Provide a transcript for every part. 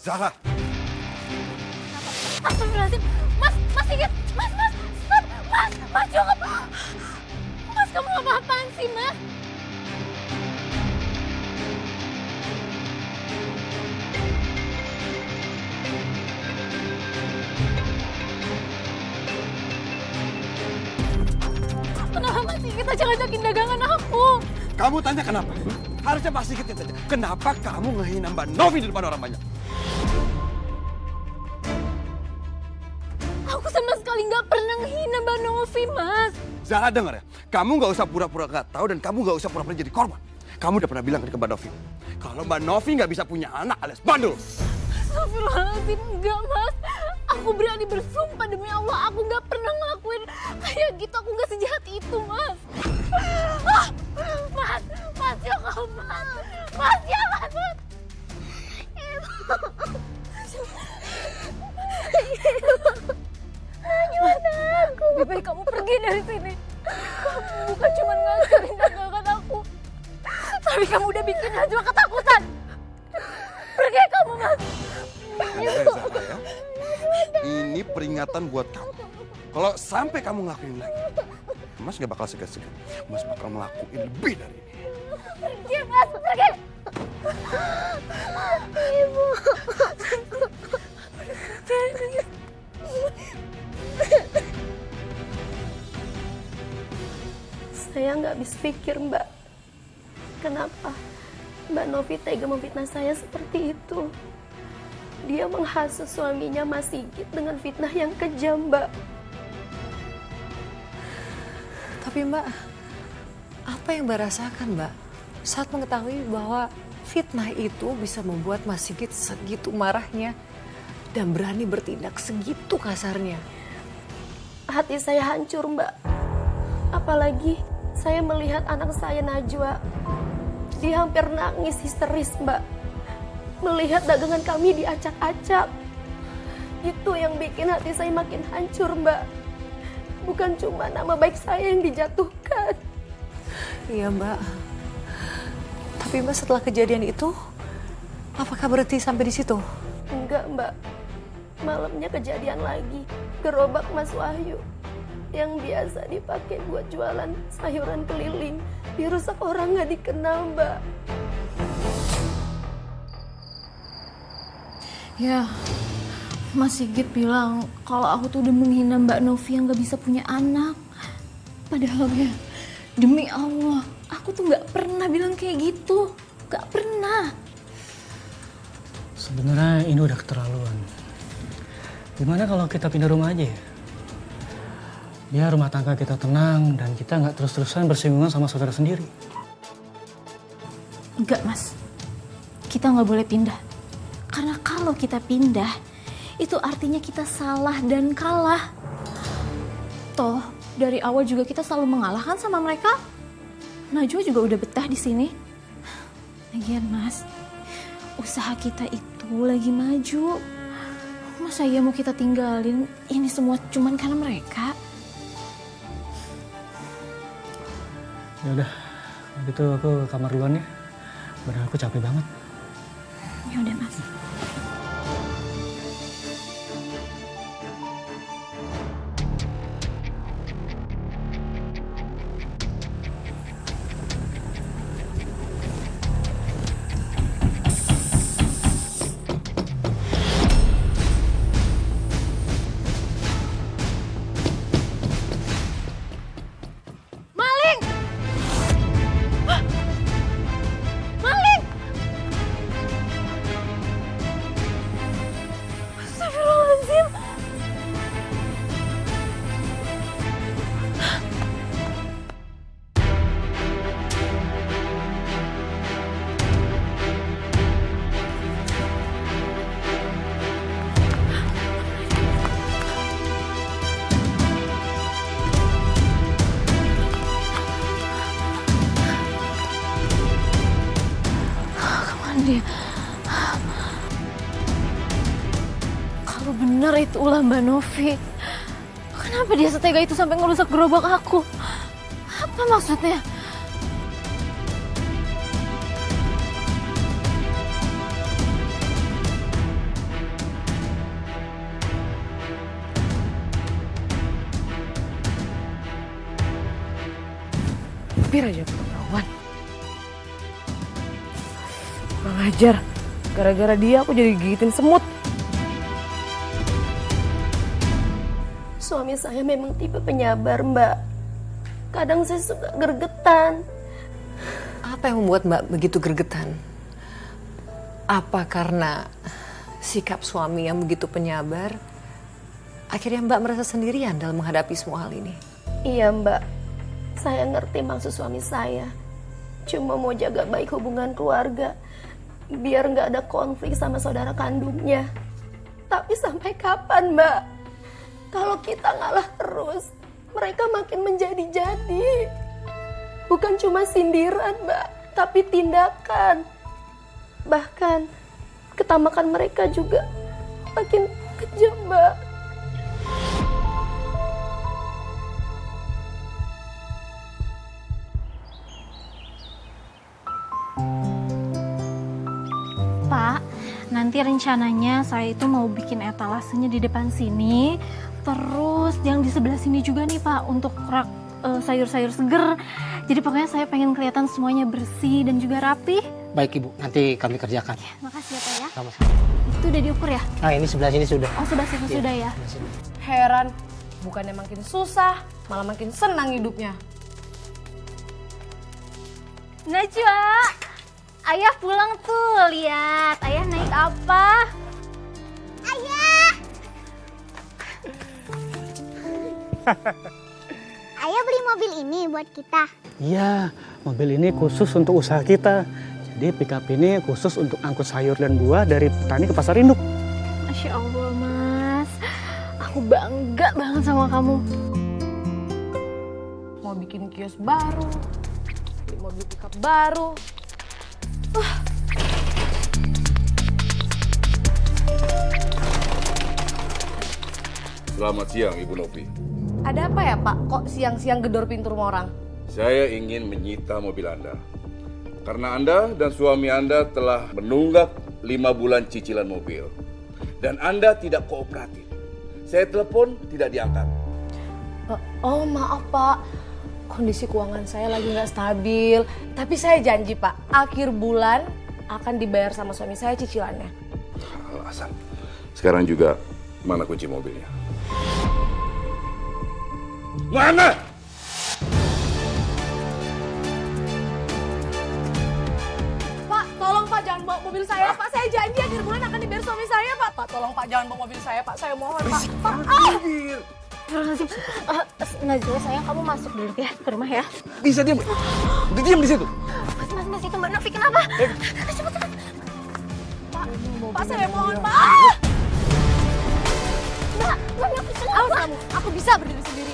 Zahra! Astagfirullahaladzim. Mas Sigit. Mas, stop. Mas, cukup. Mas, kamu apa-apaan sih, Mas? Kenapa Mas Sigit ajak-ajakin dagangan aku? Kamu tanya kenapa? Harusnya Pak Sigit yang tanya. Kenapa kamu ngehina Mbak Novi di depan orang banyak? Aku sama sekali nggak pernah ngehina Mbak Novi, Mas. Zahra dengar ya, kamu nggak usah pura-pura nggak tahu dan kamu nggak usah pura-pura jadi korban. Kamu udah pernah bilang ke Mbak Novi, kalau Mbak Novi nggak bisa punya anak alias bandel. Astagfirullahaladzim, enggak Mas. Aku berani bersumpah demi Allah, aku nggak pernah ngelakuin kayak gitu. Aku nggak sejahat itu, Mas. Mas, jangan, Mas. Mas, jangan, Mas. Lebih baik kamu pergi dari sini. Kamu bukan cuma ngancurin dagangan aku, tapi kamu udah bikin Najwa ketakutan. Pergi kamu, Mas. Zahra ya, ini peringatan buat kamu. Kalau sampai kamu ngelakuin lagi, Mas gak bakal segan-segan. Mas bakal ngelakuin lebih dari ini. Pergi, Mas. Pergi. Ibu. Saya nggak habis pikir, Mbak. Kenapa Mbak Novi tega memfitnah saya seperti itu? Dia menghasut suaminya Mas Sigit dengan fitnah yang kejam, Mbak. Tapi Mbak, apa yang Mbak rasakan, Mbak, saat mengetahui bahwa fitnah itu bisa membuat Mas Sigit segitu marahnya dan berani bertindak segitu kasarnya? Hati saya hancur, Mbak. Apalagi saya melihat anak saya Najwa. Dia hampir nangis histeris, Mbak. Melihat dagangan kami diacak-acak. Itu yang bikin hati saya makin hancur, Mbak. Bukan cuma nama baik saya yang dijatuhkan. Iya, Mbak. Tapi Mbak, setelah kejadian itu, apakah berhenti sampai di situ? Enggak, Mbak. Malamnya kejadian lagi. Gerobak Mas Wahyu yang biasa dipakai buat jualan sayuran keliling dirusak orang nggak dikenal, Mbak. Ya, Mas Sigit bilang kalau aku tuh udah menghina Mbak Novi yang gak bisa punya anak. Padahal ya, demi Allah, aku tuh gak pernah bilang kayak gitu. Gak pernah. Sebenarnya ini udah keterlaluan. Gimana kalau kita pindah rumah aja ya? Biar rumah tangga kita tenang dan kita nggak terus-terusan bersinggungan sama saudara sendiri. Enggak, Mas. Kita nggak boleh pindah. Karena kalau kita pindah, itu artinya kita salah dan kalah. Toh, dari awal juga kita selalu mengalahkan sama mereka. Najwa juga udah betah di sini. Lagian, Mas, usaha kita itu lagi maju. Masa iya mau kita tinggalin ini semua cuman karena mereka? Ya udah, gitu aku ke kamar duluan ya. Badan aku capek banget. Ya udah, Mas. Dia. Kalau benar itu ulah Mbak Novi, kenapa dia setega itu sampai ngerusak gerobak aku? Apa maksudnya? hampir aja ketahuan. Kurang ajar, gara-gara dia aku jadi gigitin semut. Suami saya memang tipe penyabar, Mbak. Kadang saya suka gergetan. Apa yang membuat Mbak begitu gergetan? Apa karena sikap suami yang begitu penyabar, akhirnya Mbak merasa sendirian dalam menghadapi semua hal ini? Iya, Mbak. Saya ngerti maksud suami saya. Cuma mau jaga baik hubungan keluarga, biar nggak ada konflik sama saudara kandungnya. Tapi sampai kapan, Mbak? Kalau kita ngalah terus, mereka makin menjadi-jadi. Bukan cuma sindiran, Mbak, tapi tindakan. Bahkan ketamakan mereka juga makin kejam, Mbak. Pak, nanti rencananya saya itu mau bikin etalasenya di depan sini. Terus yang di sebelah sini juga nih Pak, untuk rak sayur-sayur seger. Jadi pokoknya saya pengen kelihatan semuanya bersih dan juga rapi. Baik Ibu, nanti kami kerjakan. Makasih ya Pak ya. Sama-sama. Itu udah diukur ya? Nah ini sebelah sini sudah. Oh sebelah sini sudah ya. Heran, bukannya makin susah, malah makin senang hidupnya. Najwa, ayah pulang tuh, lihat ayah naik apa? Ayah beli mobil ini buat kita. Iya, mobil ini khusus untuk usaha kita. Jadi pickup ini khusus untuk angkut sayur dan buah dari petani ke pasar induk. Masya Allah Mas, aku bangga banget sama kamu. Mau bikin kios baru, beli mobil pickup baru. Selamat siang, Ibu Novi. Ada apa ya Pak, kok siang-siang gedor pintu rumah orang? Saya ingin menyita mobil Anda. Karena Anda dan suami Anda telah menunggak 5 bulan cicilan mobil. Dan Anda tidak kooperatif. Saya telepon, tidak diangkat. Oh maaf Pak, kondisi keuangan saya lagi nggak stabil. Tapi saya janji Pak, akhir bulan akan dibayar sama suami saya cicilannya. Alasan. Sekarang juga, mana kunci mobilnya? Mana? Pak, tolong Pak jangan bawa mobil saya Pak. Saya janji akhir bulan akan dibayar suami saya Pak. Pak, tolong Pak jangan bawa mobil saya Pak. Saya mohon Pak. Pak, Najwa sayang, kamu masuk dulu ya ke rumah ya. Bisa diam. Diam di situ. Mas itu Mbak Novi kenapa? Cepet. Pak saya mohon Pak. Mbak Novi kenapa? Awas kamu, aku bisa berdiri sendiri.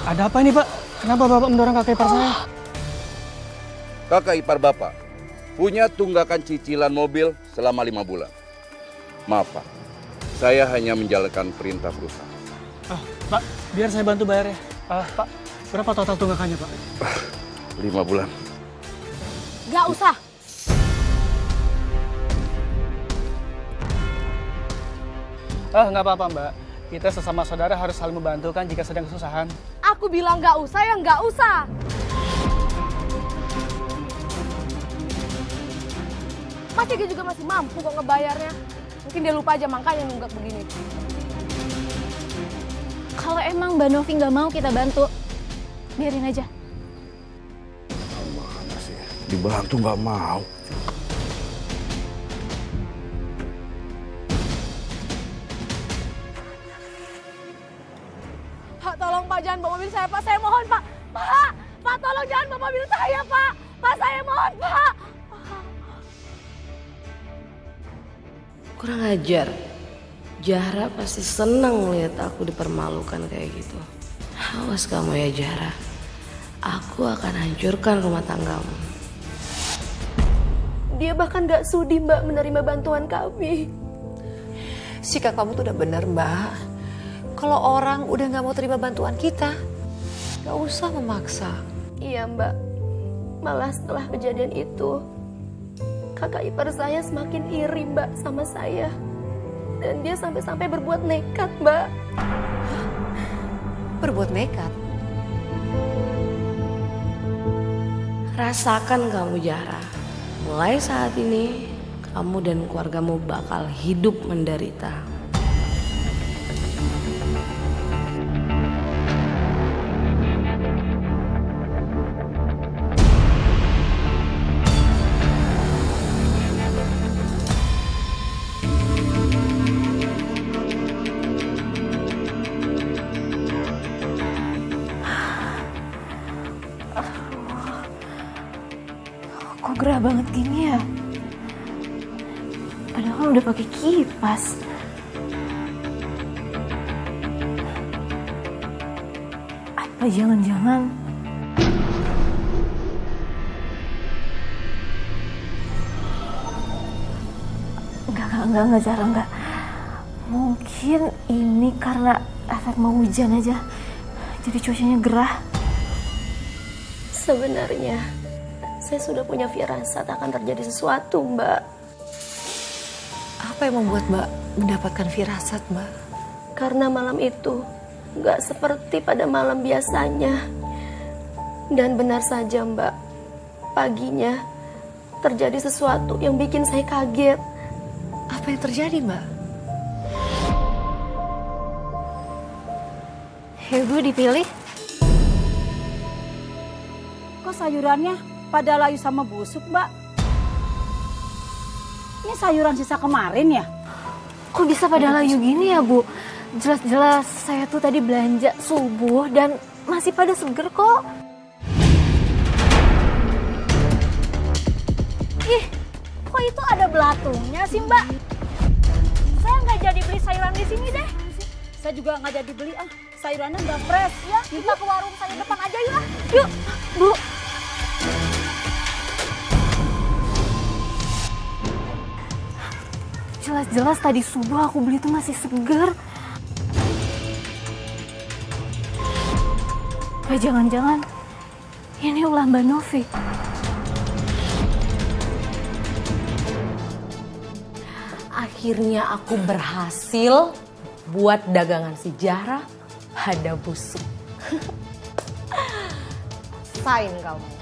Ada apa ini Pak? Kenapa Bapak mendorong kakek ipar saya? Kakak ipar Bapak punya tunggakan cicilan mobil selama 5 bulan. Maaf Pak, saya hanya menjalankan perintah perusahaan. Pak, biar saya bantu bayar ya. Pak, berapa total tunggakannya Pak? 5 bulan. Gak usah. Nggak apa-apa Mbak. Kita sesama saudara harus saling membantukan jika sedang kesusahan. Aku bilang gak usah ya gak usah. Mas Ega juga masih mampu kok ngebayarnya. Mungkin dia lupa aja makanya nunggak begini. Kalau emang Mbak Novi nggak mau kita bantu, biarin aja. Mana sih? Dibantu nggak mau. Pak, tolong Pak jangan bawa mobil saya Pak. Saya mohon Pak. Pak tolong jangan bawa mobil saya Pak. Pak saya mohon Pak. Kurang ajar. Zahra pasti senang lihat aku dipermalukan kayak gitu. Awas kamu ya Zahra. Aku akan hancurkan rumah tanggamu. Dia bahkan gak sudi Mbak menerima bantuan kami. Sikap kamu tuh udah bener Mbak. Kalau orang udah gak mau terima bantuan kita, gak usah memaksa. Iya Mbak. Malah setelah kejadian itu, kakak ipar saya semakin iri Mbak sama saya. Dan dia sampai-sampai berbuat nekat Mbak. Berbuat nekat? Rasakan kamu Zahra, mulai saat ini kamu dan keluargamu bakal hidup menderita. Kok gerah banget gini ya? Padahal kan udah pakai kipas. Apa jangan-jangan enggak Zara, enggak. Mungkin ini karena efek mau hujan aja. Jadi cuacanya gerah. Sebenarnya saya sudah punya firasat akan terjadi sesuatu, Mbak. Apa yang membuat Mbak mendapatkan firasat, Mbak? Karena malam itu nggak seperti pada malam biasanya. Dan benar saja, Mbak. Paginya terjadi sesuatu yang bikin saya kaget. Apa yang terjadi, Mbak? Ibu dipilih. Kok sayurannya pada layu sama busuk, Mbak? Ini sayuran sisa kemarin ya? Kok bisa pada layu gini ya, Bu? Jelas-jelas saya tuh tadi belanja subuh dan masih pada seger kok. Ih, kok itu ada belatungnya sih, Mbak? Saya nggak jadi beli sayuran di sini deh. Saya juga nggak jadi beli, sayurannya nggak fresh ya. Kita ke warung sayur depan aja yuk. Yuk, Bu. Jelas-jelas tadi subuh aku beli tuh masih seger. Apa jangan-jangan ini ulah Mbak Novi? Akhirnya aku berhasil buat dagangan si Zahra pada busuk. Sain kamu.